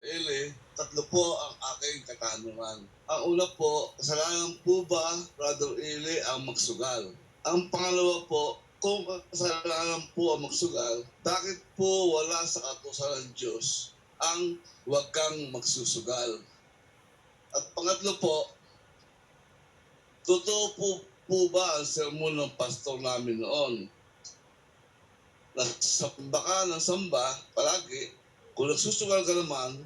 Eli, tatlo po ang aking katanungan. Ang una po, kasalanan po ba, Brother Eli, ang magsugal? Ang pangalawa po, kung kasalanan po ang magsugal, bakit po wala sa kautusan ng Diyos ang huwag kang magsusugal? At pangatlo po, totoo po ba ang sermon ng pastor namin noon? Samba ka ng samba palagi, kung nagsusugal ka naman,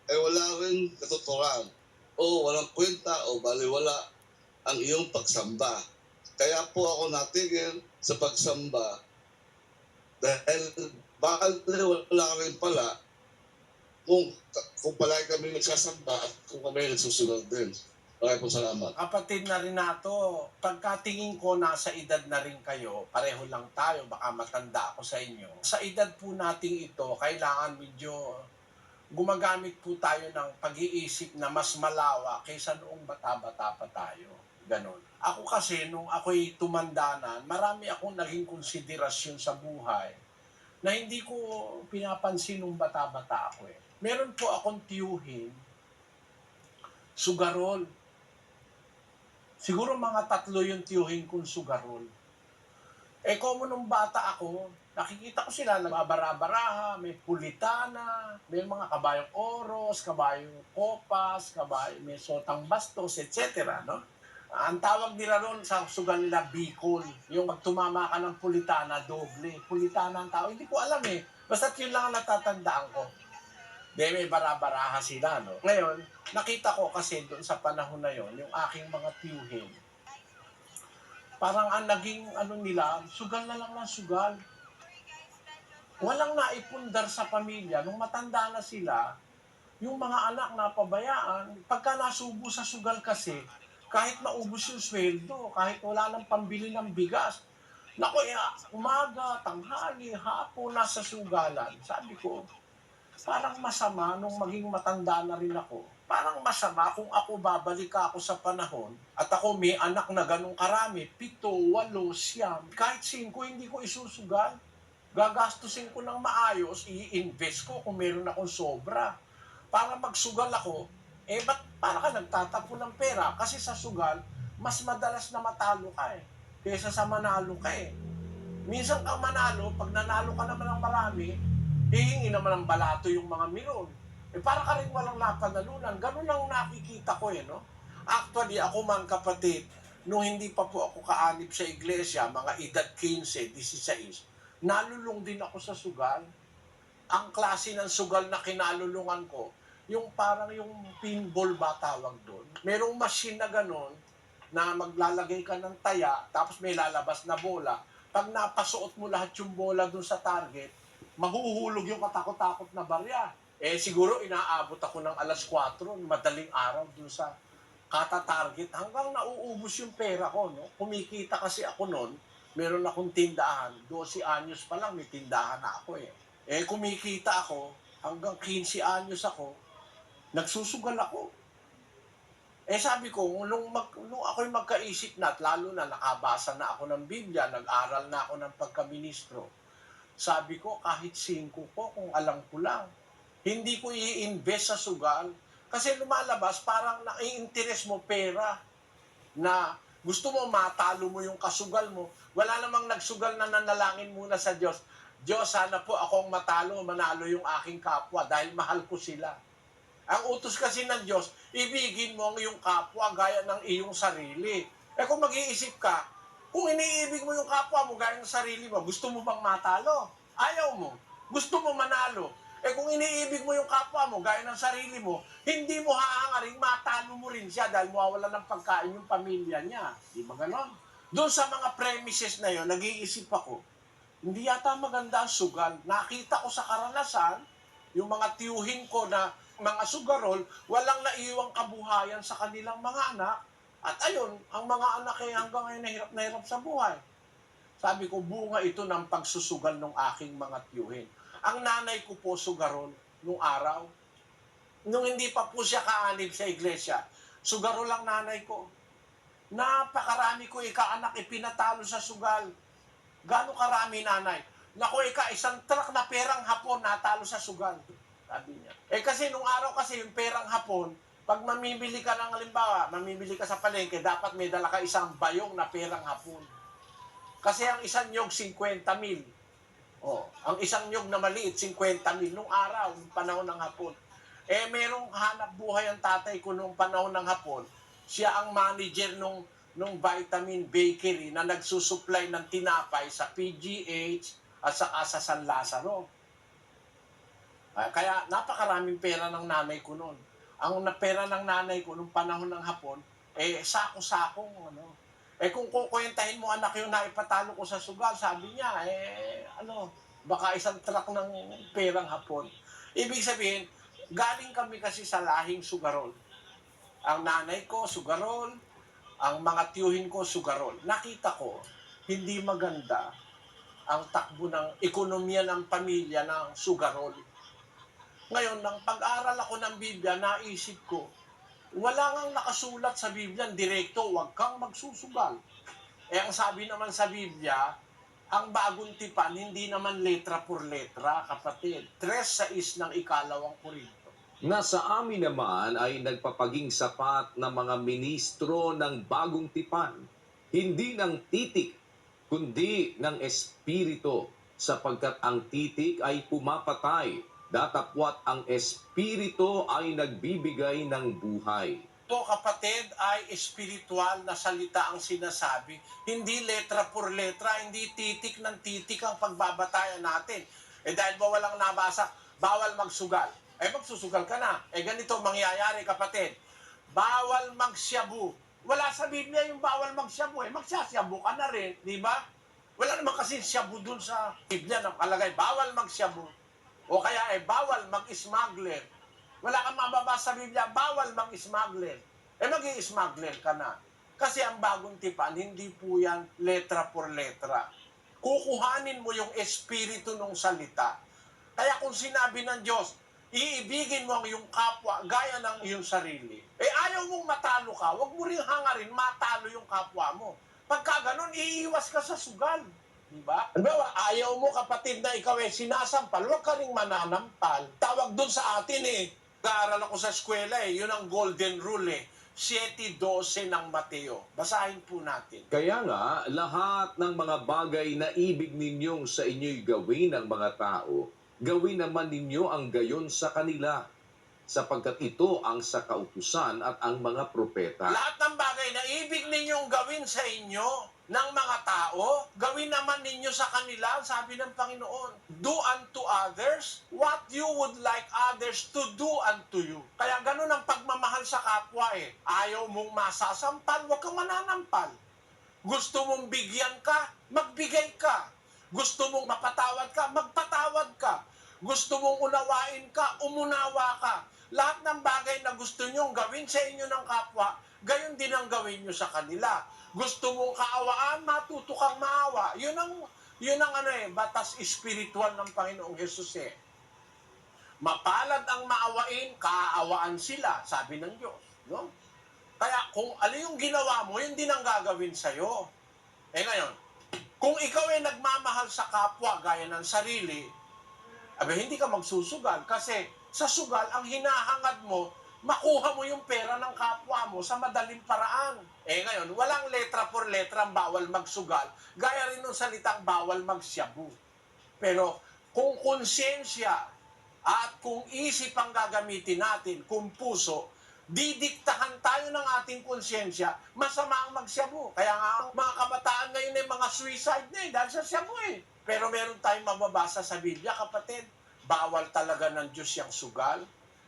ay wala rin katotohanan o walang kwenta o baliwala ang iyong pagsamba. Kaya po ako natigil sa pagsamba dahil wala rin pala kung palagi kami nagsasamba at kung kami nagsusugal din. Maraming po salamat. Kapatid na Renato, pagkatingin ko nasa edad na rin kayo, pareho lang tayo, baka matanda ako sa inyo. Sa edad po nating ito, kailangan medyo gumagamit po tayo ng pag-iisip na mas malawa kaysa noong bata-bata pa tayo. Ganon. Ako kasi, nung ako'y tumanda na, marami akong naging konsiderasyon sa buhay na hindi ko pinapansin nung bata-bata ako eh. Meron po akong tiyuhin, sugarol. Siguro mga 3 yung tiyuhin kong sugarol. Kung nung bata ako, nakikita ko sila nagbabara-baraha, may pulitana, may mga kabayong oros, kabayong kopas, may sotang bastos, etc. No? Ang tawag nila ron sa sugal nila bikol. Yung magtumama ka ng pulitana, doble. Pulitana ang tao. Hindi ko alam eh. Basta yun lang ang natatandaan ko. May bara-baraha sila, no? Ngayon, nakita ko kasi doon sa panahon na yon yung aking mga tiyuhin, parang ang naging nila, sugal na lang ng sugal. Walang naipundar sa pamilya. Nung matanda na sila, yung mga anak na pabayaan, pagka nasubo sa sugal kasi, kahit maubos yung sweldo, kahit wala nang pambili ng bigas, naku, umaga, tanghali, hapon, nasa sugalan. Sabi ko, parang masama nung maging matanda na rin ako. Parang masama kung ako babalik ako sa panahon at ako may anak na ganong karami, 7, 8, 9, kahit 5, hindi ko isusugal. Gagastusin ko ng maayos, i-invest ko kung meron akong sobra. Para magsugal ako, ba't para ka nagtatapon ng pera? Kasi sa sugal, mas madalas na matalo ka kaysa sa manalo ka Minsan kang manalo, pag nanalo ka naman ng marami, hihingi naman ng balato yung mga milyon. Para ka rin walang napanalunan. Ganun ang nakikita ko no? Actually, ako man kapatid, nung hindi pa po ako kaanib sa iglesia, mga edad 15, 16, nalulung din ako sa sugal. Ang klase ng sugal na kinalulungan ko, yung parang yung pinball ba tawag doon. Merong machine na ganun, na maglalagay ka ng taya, tapos may lalabas na bola. Pag napasuot mo lahat yung bola doon sa target, mahuhulog yung katakot-takot na barya. Siguro inaabot ako ng alas 4, madaling araw dun sa kata-target hanggang nauubos yung pera ko. No? Kumikita kasi ako noon, meron akong tindahan. 12 anyos pa lang, may tindahan na ako kumikita ako, hanggang 15 anyos ako, nagsusugal ako. Sabi ko, nung ako'y magkaisip na at lalo na nakabasa na ako ng Biblia, nag-aral na ako ng pagkaministro, sabi ko, kahit 5 ko, kung alam ko lang, hindi ko i-invest sa sugal. Kasi lumalabas, parang nai-interest mo pera na gusto mo matalo mo yung kasugal mo. Wala namang nagsugal na nanalangin muna sa Diyos. Diyos, sana po akong manalo yung aking kapwa dahil mahal ko sila. Ang utos kasi ng Diyos, ibigin mo ang iyong kapwa gaya ng iyong sarili. Kung mag-iisip ka, kung iniibig mo yung kapwa mo gaya ng sarili mo, gusto mo bang matalo? Ayaw mo. Gusto mo manalo. Kung iniibig mo yung kapwa mo gaya ng sarili mo, hindi mo hahangaring matalo mo rin siya dahil mawawala ng pagkain yung pamilya niya. Di ba ganon? Doon sa mga premises na yon, nag-iisip ako, hindi yata maganda ang sugal. Nakita ko sa karanasan, yung mga tiyuhin ko na mga sugarol, walang naiwang kabuhayan sa kanilang mga anak. At ayun, ang mga anak hanggang ngayon na hirap sa buhay. Sabi ko, bunga ito ng pagsusugal ng aking mga tiyuhin. Ang nanay ko po sugarol nung araw. Nung hindi pa po siya kaanib sa iglesia, sugarol lang nanay ko. Napakarami ko ikaanak ipinatalo sa sugal. Gano'ng karami, nanay? Naku, isang truck na perang hapon natalo sa sugal. Sabi niya. Eh kasi nung araw kasi yung perang Hapon, pag mamimili ka ng halimbawa, mamimili ka sa palengke, dapat may dala ka isang bayong na perang Hapon. Kasi ang isang nyog, 50,000. Oh, ang isang nyog na maliit, 50,000 nung araw, nung panahon ng Hapon. Eh, merong hanap buhay ang tatay ko nung panahon ng Hapon. Siya ang manager nung Vitamin Bakery na nagsusupply ng tinapay sa PGH at saka sa San Lazaro. Kaya napakaraming pera ng nanay ko noon. Ang pera ng nanay ko nung panahon ng Hapon, eh sako-sakong ano. Eh kung kukwentahin mo anak yung naipatalo ko sa sugal, sabi niya, baka isang truck ng perang Hapon. Ibig sabihin, galing kami kasi sa lahing sugarol. Ang nanay ko, sugarol, ang mga tiyuhin ko, sugarol. Nakita ko, hindi maganda ang takbo ng ekonomiya ng pamilya ng sugarol. Ngayon, nang pag-aral ako ng Biblia, naisip ko, wala ngang nakasulat sa Biblia, direkto, huwag kang magsusugal. Eh, ang sabi naman sa Biblia, ang bagong tipan, hindi naman letra por letra, kapatid. 3:6 ng ikalawang Korinto. Nasa amin naman ay nagpapaging sapat na mga ministro ng bagong tipan, hindi ng titik, kundi ng espiritu, sapagkat ang titik ay pumapatay, datapwat ang espiritu ay nagbibigay ng buhay. Ito, kapatid, ay espiritual na salita ang sinasabi. Hindi letra por letra, hindi titik ng titik ang pagbabatayan natin. Eh dahil ba walang nabasa, bawal magsugal. Eh magsusugal ka na. Eh ganito mangyayari, kapatid. Bawal magsyabu. Wala sa Biblia yung bawal magsyabu. Eh magsasyabu ka na rin, di ba? Wala naman kasi syabu dun sa Biblia na nakalagay, bawal magsyabu. O kaya bawal mag-smuggler. Wala kang mababasa sa Biblia, bawal mag-smuggler. Eh mag-i-smuggler ka na. Kasi ang bagong tipan, hindi po yan letra por letra. Kukuhanin mo yung espiritu ng salita. Kaya kung sinabi ng Diyos, iibigin mo ang iyong kapwa gaya ng iyong sarili. Eh ayaw mong matalo ka, huwag mo rin hangarin matalo yung kapwa mo. Pagka ganun, iiwas ka sa sugal. Diba? Halimbawa, ayaw mo kapatid na ikaw sinasampal, huwag ka rin mananampal. Tawag dun sa atin nag-aaral ako sa eskwela yun ang golden rule 7:12 ng Mateo. Basahin po natin. Kaya nga, lahat ng mga bagay na ibig ninyong sa inyo'y gawin ng mga tao, gawin naman ninyo ang gayon sa kanila, sapagkat ito ang sa kautusan at ang mga propeta. Lahat ng bagay na ibig ninyong gawin sa inyo ng mga tao, gawin naman ninyo sa kanila, sabi ng Panginoon. Do unto others what you would like others to do unto you. Kaya ganun ang pagmamahal sa kapwa Ayaw mong masasampal, huwag kang mananampal. Gusto mong bigyan ka, magbigay ka. Gusto mong mapatawad ka, magpatawad ka. Gusto mong unawain ka, umunawa ka. Lahat ng bagay na gusto nyong gawin sa inyo ng kapwa, gayon din ang gawin nyo sa kanila. Gusto mong kaawaan, matuto kang maawa. Yun ang batas espiritual ng Panginoong Hesus Mapalad ang maawain, kaawaan sila, sabi ng Diyos. No? Kaya kung ano yung ginawa mo, yun din ang gagawin sa'yo. Ngayon, kung ikaw nagmamahal sa kapwa gaya ng sarili, hindi ka magsusugal kasi sa sugal, ang hinahangad mo, makuha mo yung pera ng kapwa mo sa madaling paraan. Ngayon, walang letra por letra ang bawal magsugal, gaya rin ng salitang bawal magsyabu. Pero kung konsyensya at kung isip ang gagamitin natin, kung puso, didiktahan tayo ng ating konsyensya, masama ang magsyabu. Kaya nga, ang mga kabataan ngayon mga suicide dahil sa syabu Pero meron tayong mababasa sa Biblia, kapatid, bawal talaga ng Diyos yung sugal.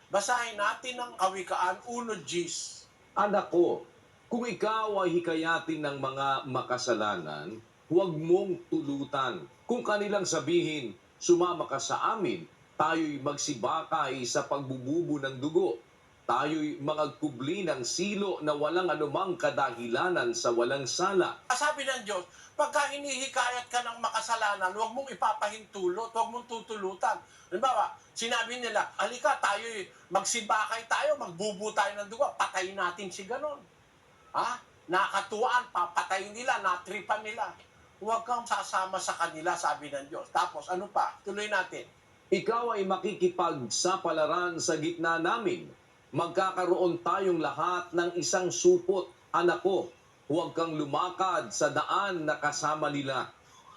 Basahin natin ang Kawikaan 1:10. Anak ko, kung ikaw ay hikayatin ng mga makasalanan, huwag mong tulutan. Kung kanilang sabihin, sumama ka sa amin, tayo'y magsibakay sa pagbububo ng dugo. Tayo'y magkubli ng silo na walang anumang kadahilanan sa walang sala. Sabi ng Diyos, pagka hinihikayat ka ng makasalanan, huwag mong ipapahintulot, huwag mong tutulutan. Halimbawa, sinabi nila, halika tayo'y magsibakay tayo, magbubo tayo ng dugo, patayin natin si ganon. Nakatuwaan, papatayin nila, natripan nila. Huwag kang sasama sa kanila, sabi ng Diyos. Tapos, ano pa? Tuloy natin. ikaw ay makikipagsapalaran sa gitna namin. Magkakaroon tayong lahat ng isang supot. Anak ko, huwag kang lumakad sa daan na kasama nila.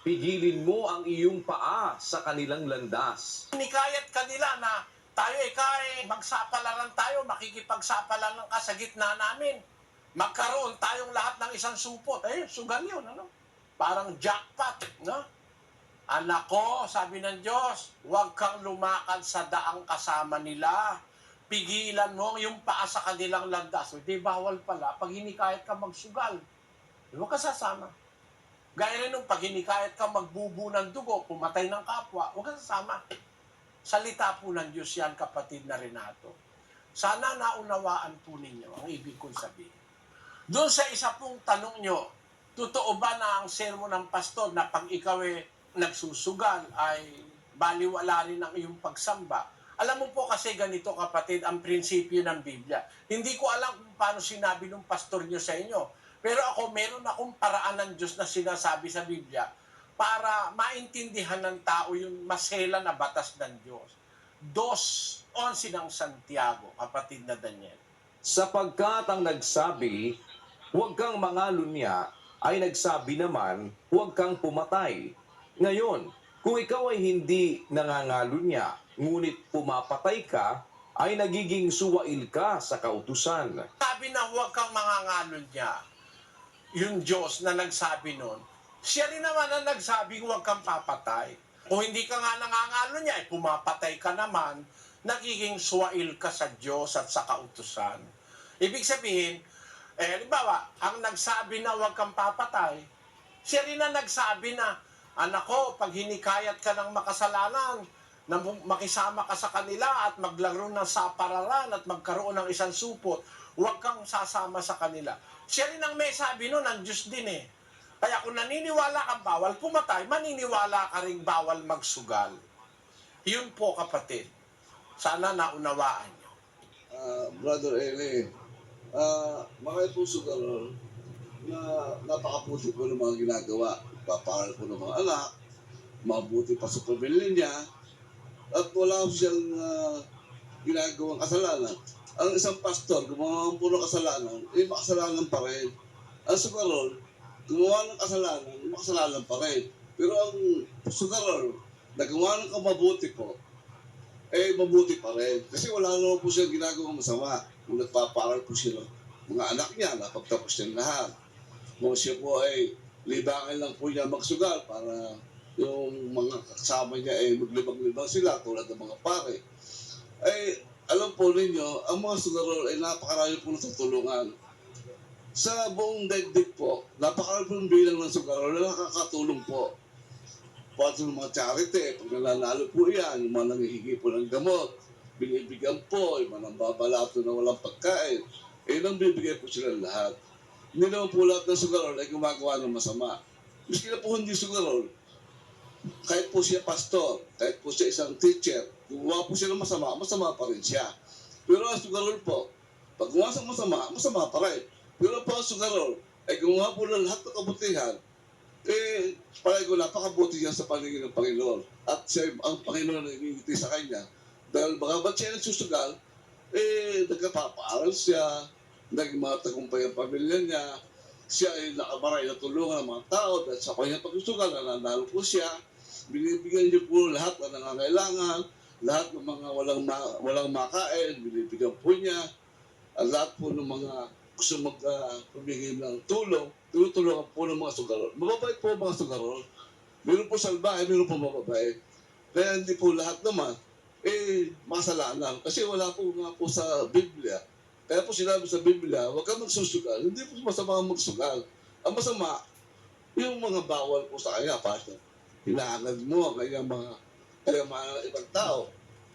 Pigilin mo ang iyong paa sa kanilang landas. Hinikayat kanila na tayo magsapalaran tayo, makikipagsapalaran ka sa gitna namin. Magkaroon tayong lahat ng isang supot. Sugal yun, ano? Parang jackpot, no? Anak ko, sabi ng Diyos, huwag kang lumakad sa daang kasama nila. Pigilan mo yung paa sa kanilang landas. Di bawal pala, pag hinikayat ka magsugal, huwag ka sasama. Gaya rin nung pag hinikayat ka magbubu ng dugo, pumatay ng kapwa, huwag ka sasama. Salita po ng Diyos yan, kapatid na Renato. Sana naunawaan po ninyo ang ibig kong sabihin. Doon sa isa pong tanong nyo, totoo ba na ang sermon ng pastor na pag ikaw nagsusugal ay baliwala rin ang iyong pagsamba? Alam mo po kasi ganito kapatid ang prinsipyo ng Biblia. Hindi ko alam kung paano sinabi ng pastor nyo sa inyo. Pero ako, meron akong paraan ng Diyos na sinasabi sa Biblia para maintindihan ng tao yung masela na batas ng Diyos. 2:11 ng Santiago, kapatid na Daniel. Sapagkat ang nagsabi, huwag kang mangalunya, ay nagsabi naman, huwag kang pumatay. Ngayon, kung ikaw ay hindi nangangalunya, ngunit pumapatay ka, ay nagiging suwail ka sa kautusan. Sabi na huwag kang mangangalunya. Yung Diyos na nagsabi nun, siya rin naman na nagsabi huwag kang papatay. Kung hindi ka nga nangangalunya, pumapatay ka naman, nagiging suwail ka sa Diyos at sa kautusan. Ibig sabihin, halimbawa, ang nagsabi na huwag kang papatay, siya rin na nagsabi na, anak ko, pag hinikayat ka ng makasalanan, na makisama ka sa kanila at maglaro ng sapararan at magkaroon ng isang supot, huwag kang sasama sa kanila. Siya rin ang may sabi nun, ang Diyos din eh. Kaya kung naniniwala kang bawal pumatay, maniniwala ka rin bawal magsugal. Yun po kapatid. Sana naunawaan nyo. Brother Eli, mga puso gano'n na napakaputi po ng mga ginagawa. Paparal po ng mga anak, mabuti pa sa pamilya niya, at wala siyang ginagawang kasalanan. Ang isang pastor, gumawa po ng kasalanan, makasalanan pa rin. Ang sugarol, gumawa ng kasalanan, makasalanan pa rin. Pero ang sugarol, na gumawa ng mabuti po, mabuti pa rin. Kasi wala naman po siyang ginagawang masama. Kung nagpaparal po siya ng mga anak niya, napagtapos niya lahat. Kung siya po ay libangan lang po niya magsugal para yung mga kasama niya ay maglibang-libang sila tulad ng mga pare. Alam po ninyo, ang mga sugarol ay napakarami po natutulungan. Sa buong daigdig po, napakarami po ng bilang ng sugarol na nakakatulong po. Pati ng mga charity, pag nananalo po yan, yung mga nangihingi po ng gamot, binibigyan po, yung mga nambabalato na walang pagkain, nang bibigay po sila lahat. Hindi naman po lahat ng sugarol ay gumagawa ng masama. Miski na po hindi sugarol, kahit po siya pastor, kahit po siya isang teacher, kung gumawa po siya ng masama, masama pa rin siya. Pero ang sugarol po, pag gumawa sa masama, masama pa rin. Pero po ang sugarol, ay gumawa po ng lahat ng kabutihan, palagi ko napakabuti niya sa paningin ng Panginoon. At siya, ang Panginoon ay nangingiti sa kanya. Dahil bagamat siya nagsusugal, nagkapapaaral siya, naging mga tagumpay ang pamilya niya, siya ay nakamaray na tulungan ng mga tao dahil sa kanyang pagsusugal, nananalo po siya, binibigyan niyo po lahat na nangangailangan, lahat ng mga walang makain, binibigyan po niya, at lahat po ng mga gusto magpamigay ng tulong, tinutulungan po ng mga sugarol. Mababait po mga sugarol. Meron po salbahe, meron po mababait. Kaya hindi po lahat naman, masalanan. Kasi wala po nga po sa Biblia. Kaya po sinabi sa Biblia, huwag kang magsusugal. Hindi po masama ang magsugal. Ang masama, yung mga bawal po sa kanya, pastor. Hinahangad mo ang kanyang mga ibang tao.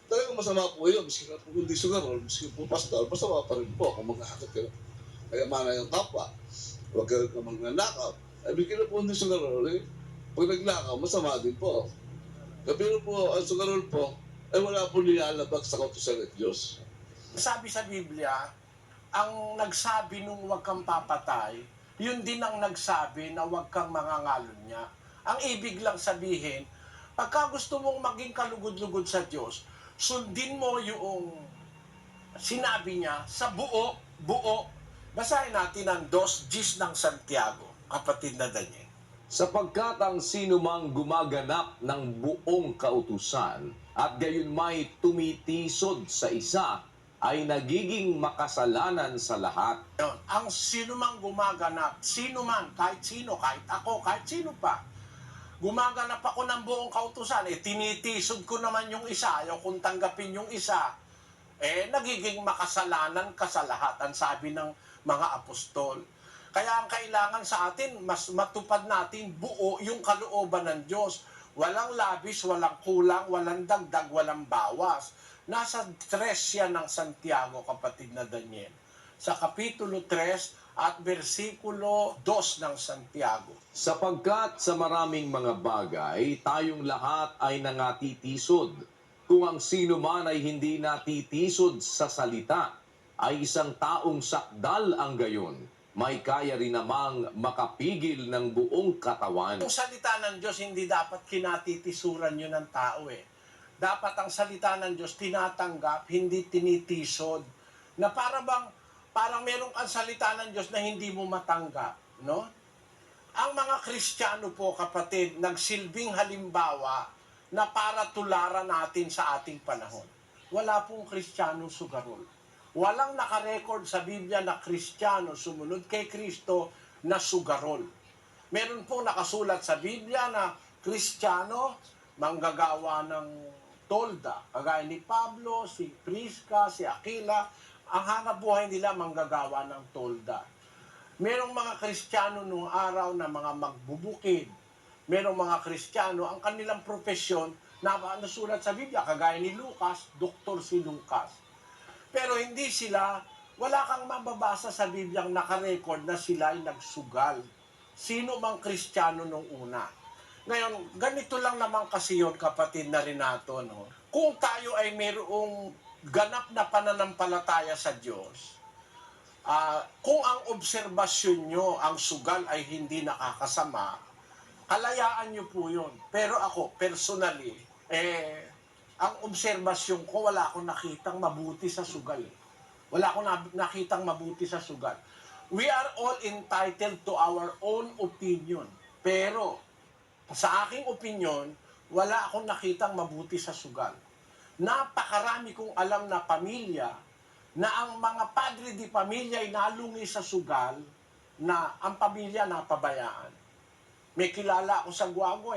Talagang masama po yun. Miski na po hindi sugarol, miski po pastor, masama pa rin po kung maghahangad ka. Kaya mana yung kapwa. Huwag ka magnanakaw. Bigyan na po hindi sugarol. Pag nagnakaw, masama din po. Pero po, ang sugarol po, wala po nilalabag sa kautusan ng Diyos. Sabi sa Biblia, ang nagsabi nung huwag kang papatay, yun din ang nagsabi na huwag kang mangangalunya. Ang ibig lang sabihin, Pagka gusto mong maging kalugod-lugod sa Diyos, sundin mo yung sinabi niya sa buo. Basahin natin ang 2:10 ng Santiago, kapatid na Daniel. Sapagkat ang sinumang gumaganap ng buong kautusan at gayon may tumitisod sa isa ay nagiging makasalanan sa lahat. Yun. Ang sino mang gumaganap, sino man, kahit sino, kahit ako, kahit sino pa, gumaganap ako ng buong kautusan, tinitisod ko naman yung isa, ayaw kong tanggapin yung isa, nagiging makasalanan ka sa lahat, ang sabi ng mga apostol. Kaya ang kailangan sa atin, mas matupad natin buo yung kalooban ng Diyos. Walang labis, walang kulang, walang dagdag, walang bawas. Nasa 3 yan ng Santiago, kapatid na Daniel. Sa Kapitulo 3 at versikulo 2 ng Santiago. Sapagkat sa maraming mga bagay, tayong lahat ay nangatitisod. Kung ang sino man ay hindi natitisod sa salita, ay isang taong sakdal ang gayon. May kaya rin namang makapigil ng buong katawan. Yung salita ng Diyos, hindi dapat kinatitisuran yun ng tao Dapat ang salita ng Diyos tinatanggap, hindi tinitisod. Na parang meron kang salita ng Diyos na hindi mo matanggap, no? Ang mga Kristiyano po, kapatid, nagsilbing halimbawa na para tularan natin sa ating panahon. Wala pong Kristiyano sugarol. Walang nakarecord sa Biblia na Kristiyano sumunod kay Kristo na sugarol. Meron pong nakasulat sa Biblia na Kristiyano manggagawa ng tolda. Kagaya ni Pablo, si Prisca, si Aquila, ang hanap buhay nila manggagawa ng tolda. Merong mga Kristiyano noong araw na mga magbubukid. Merong mga Kristiyano, ang kanilang profesyon na nasulat sa Biblia, kagaya ni Lucas, doktor si Lucas. Pero hindi sila, wala kang mababasa sa Biblia ang nakarecord na sila ay nagsugal. Sino mang Kristiyano nung una. Ngayon, ganito lang naman kasi yun, kapatid na Renato, no? Kung tayo ay mayroong ganap na pananampalataya sa Diyos, kung ang obserbasyon nyo, ang sugal ay hindi nakakasama, kalayaan nyo po yun. Pero ako, personally, ang obserbasyon ko, wala akong nakitang mabuti sa sugal. Wala akong nakitang mabuti sa sugal. We are all entitled to our own opinion. Pero, sa aking opinion, wala akong nakitang mabuti sa sugal. Napakarami kong alam na pamilya na ang mga padre di pamilya ay nalungi sa sugal na ang pamilya napabayaan. May kilala ako sa Guago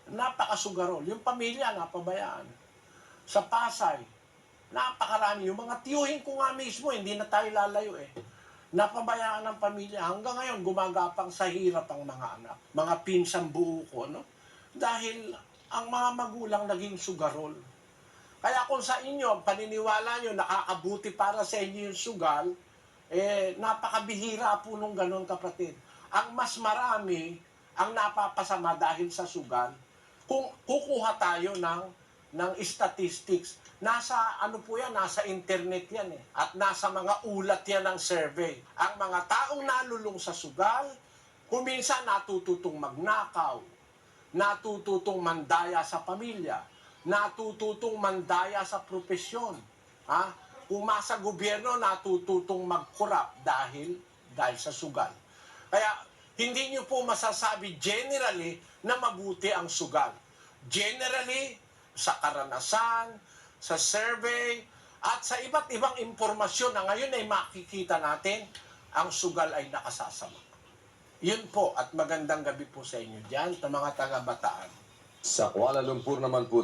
napakasugarol. Yung pamilya napabayaan. Sa Pasay, napakarami. Yung mga tiyuhin ko nga mismo, hindi na tayo lalayo Napabayaan ng pamilya. Hanggang ngayon, gumagapang sa hirap ang mga anak. Mga pinsang buo ko, no? Dahil ang mga magulang naging sugarol. Kaya kung sa inyo, paniniwala nyo, nakakabuti para sa inyo yung sugal, napakabihira po nung ganun, kapatid. Ang mas marami, ang napapasama dahil sa sugal, kung kukuha tayo ng statistics, nasa nasa internet yan at nasa mga ulat yan ng survey. Ang mga taong nalulung sa sugal, kuminsan natututong magnakaw, natututong mandaya sa pamilya, natututong mandaya sa propesyon. Kung masa gobyerno, natututong magkurap dahil sa sugal. Kaya hindi nyo po masasabi generally na mabuti ang sugal. Generally, sa karanasan, sa survey, at sa iba't ibang impormasyon na ngayon ay makikita natin, ang sugal ay nakasasama. Yun po, at magandang gabi po sa inyo dyan, sa mga taga-Bataan. Sa Kuala Lumpur naman po